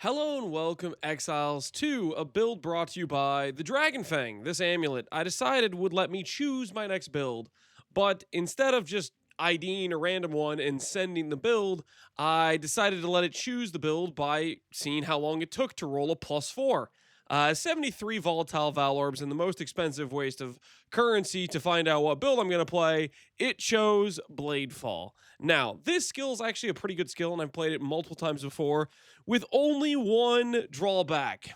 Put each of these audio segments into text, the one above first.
Hello and welcome, Exiles, to a build brought to you by the DragonFang. This amulet I decided would let me choose my next build, but instead of just IDing a random one and sending the build, I decided to let it choose the build by seeing how long it took to roll a +4. 73 volatile Val Orbs and the most expensive waste of currency to find out what build I'm going to play. It chose Bladefall. Now, this skill is actually a pretty good skill, and I've played it multiple times before, with only one drawback,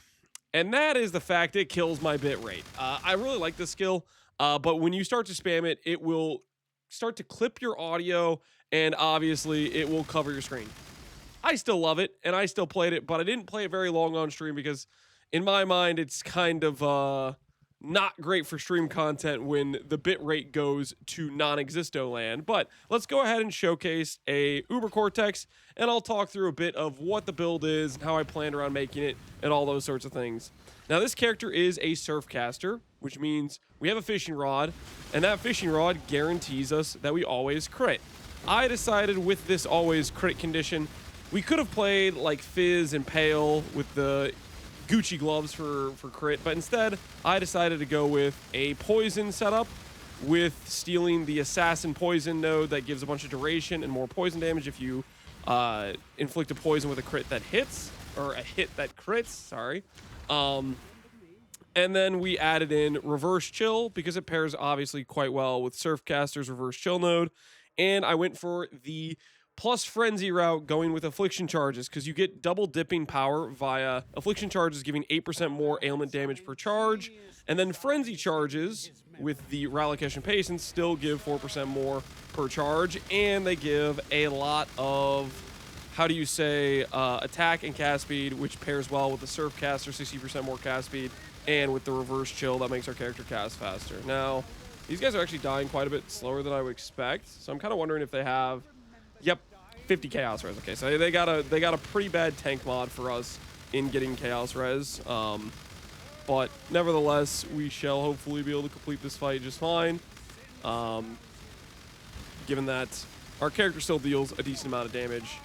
and that is the fact it kills my bit rate. I really like this skill, but when you start to spam it, it will start to clip your audio, and obviously it will cover your screen. I still love it, and I still played it, but I didn't play it very long on stream because, in my mind, it's kind of not great for stream content when the bit rate goes to non-existo land. But let's go ahead and showcase a Uber Cortex, and I'll talk through a bit of what the build is and how I planned around making it and all those sorts of things. Now, this character is a Surfcaster, which means we have a fishing rod, and that fishing rod guarantees us that we always crit. I decided with this always crit condition, we could have played like Fizz and Pale with the Gucci gloves for crit, but instead I decided to go with a poison setup with stealing the assassin poison node that gives a bunch of duration and more poison damage if you inflict a poison with a crit that hits, or a hit that crits, sorry. And then we added in reverse chill because it pairs obviously quite well with Surfcaster's reverse chill node, and I went for the plus frenzy route going with affliction charges because you get double dipping power via affliction charges giving 8% more ailment damage per charge, and then frenzy charges with the Ralakesh and Patience still give 4% more per charge, and they give a lot of, how do you say, attack and cast speed, which pairs well with the Surfcaster, 60% more cast speed, and with the reverse chill that makes our character cast faster. Now, these guys are actually dying quite a bit slower than I would expect, so I'm kind of wondering if they have, yep, 50 chaos res. Okay, so they got a pretty bad tank mod for us in getting chaos res, but nevertheless, we shall hopefully be able to complete this fight just fine, given that our character still deals a decent amount of damage.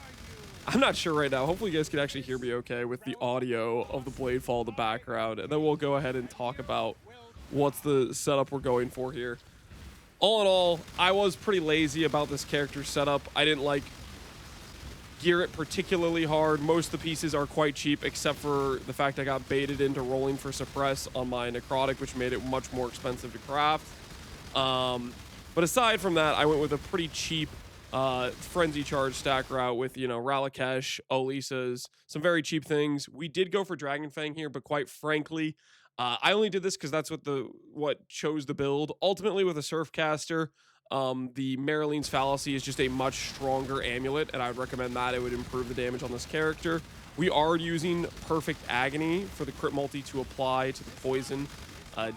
I'm not sure right now. Hopefully you guys can actually hear me okay with the audio of the Bladefall in the background, and then we'll go ahead and talk about what's the setup we're going for here. All in all, I was pretty lazy about this character setup. I didn't like gear it particularly hard. Most of the pieces are quite cheap, except for the fact I got baited into rolling for suppress on my necrotic, which made it much more expensive to craft. But aside from that, I went with a pretty cheap frenzy charge stack route with, you know, Ralakesh, Olisas, some very cheap things. We did go for DragonFang here, but quite frankly, I only did this because that's what chose the build. Ultimately, with a Surfcaster, the Maralene's Fallacy is just a much stronger amulet, and I would recommend that. It would improve the damage on this character. We are using Perfect Agony for the crit multi to apply to the poison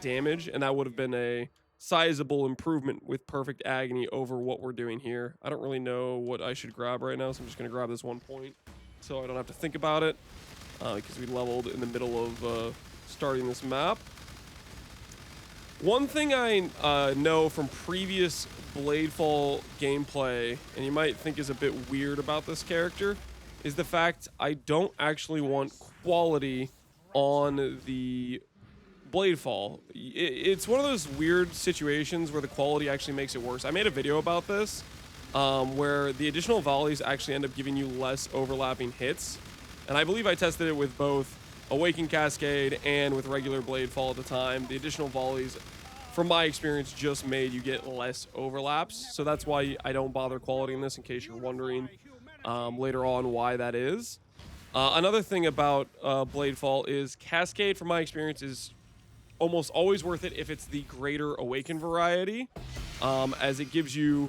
damage, and that would have been a sizable improvement with Perfect Agony over what we're doing here. I don't really know what I should grab right now, so I'm just going to grab this 1 point so I don't have to think about it, because we leveled in the middle of starting this map. One thing I know from previous Bladefall gameplay, and you might think is a bit weird about this character, is the fact I don't actually want quality on the Bladefall. It's one of those weird situations where the quality actually makes it worse. I made a video about this, where the additional volleys actually end up giving you less overlapping hits, and I believe I tested it with both Awaken Cascade and with regular Bladefall at the time. The additional volleys, from my experience, just made you get less overlaps, so that's why I don't bother quality this, in case you're wondering later on why that is. Another thing about Bladefall is Cascade, from my experience, is almost always worth it if it's the greater Awaken variety, as it gives you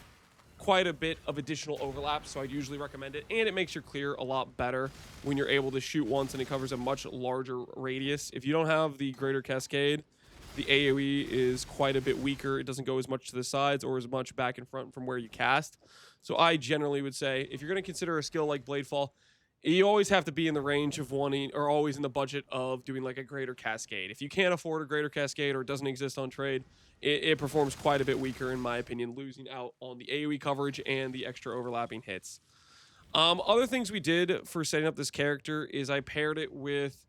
quite a bit of additional overlap, so I'd usually recommend it, and it makes your clear a lot better when you're able to shoot once and it covers a much larger radius. If you don't have the greater Cascade, the AoE is quite a bit weaker. It doesn't go as much to the sides or as much back and front from where you cast. So I generally would say, if you're going to consider a skill like Bladefall, you always have to be in the range of wanting, or always in the budget of doing like a greater Cascade. If you can't afford a greater Cascade or it doesn't exist on trade, it performs quite a bit weaker, in my opinion, losing out on the AoE coverage and the extra overlapping hits. Other things we did for setting up this character is I paired it with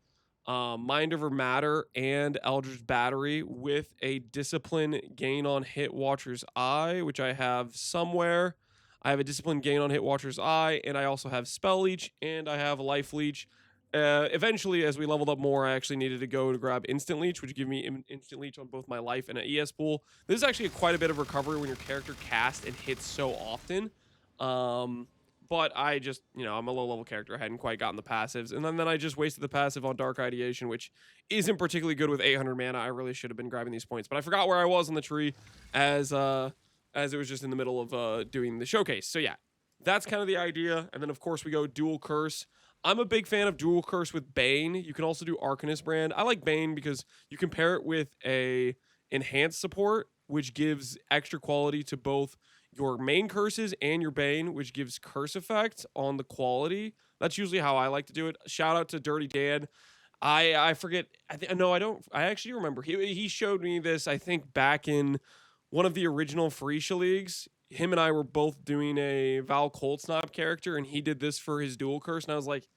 Mind Over Matter and Eldritch Battery with a Discipline gain on hit Watcher's Eye, which I have somewhere. I have a Discipline gain on hit Watcher's Eye, and I also have Spell Leech, and I have Life Leech. Eventually, as we leveled up more, I actually needed to go to grab Instant Leech, which would give me Instant Leech on both my life and an ES pool. This is actually quite a bit of recovery when your character casts and hits so often. But I just, I'm a low-level character. I hadn't quite gotten the passives. And then I just wasted the passive on Dark Ideation, which isn't particularly good with 800 mana. I really should have been grabbing these points. But I forgot where I was on the tree as it was just in the middle of doing the showcase. So, yeah, that's kind of the idea. And then, of course, we go Dual Curse. I'm a big fan of Dual Curse with Bane. You can also do Arcanist Brand. I like Bane because you can pair it with a Enhanced support, which gives extra quality to both your main curses and your Bane, which gives curse effect on the quality. That's usually how I like to do it. Shout out to Dirty Dan. I forget. I don't. I actually remember. He showed me this, I think, back in one of the original Freesia leagues. Him and I were both doing a Val Cold Snap character, and he did this for his dual curse. And I was like,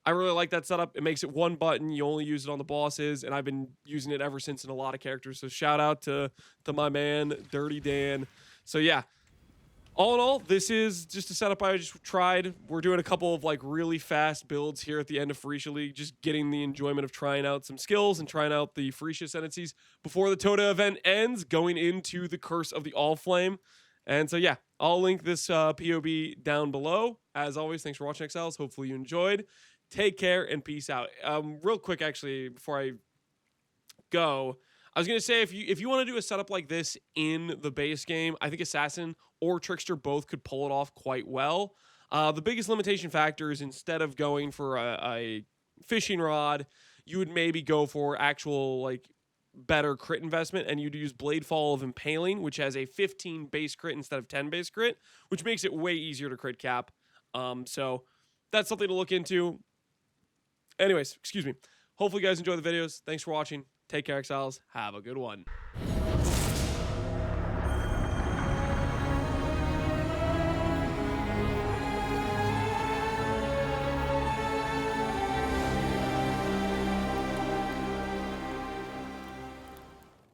I really like that setup. It makes it one button. You only use it on the bosses, and I've been using it ever since in a lot of characters. So shout out to my man, Dirty Dan. So yeah. All in all, this is just a setup I just tried. We're doing a couple of like really fast builds here at the end of Freesia League, just getting the enjoyment of trying out some skills and trying out the Freesia ascendancies before the Toda event ends, going into the Curse of the All Flame. And so yeah, I'll link this POB down below. As always, thanks for watching, Exiles. Hopefully you enjoyed. Take care and peace out. Real quick, actually, before I go, I was going to say, if you want to do a setup like this in the base game, I think Assassin or Trickster both could pull it off quite well. The biggest limitation factor is instead of going for a fishing rod, you would maybe go for actual, like, better crit investment, and you'd use Bladefall of Impaling, which has a 15 base crit instead of 10 base crit, which makes it way easier to crit cap. So that's something to look into. Anyways, excuse me. Hopefully you guys enjoy the videos. Thanks for watching. Take care, Exiles. Have a good one.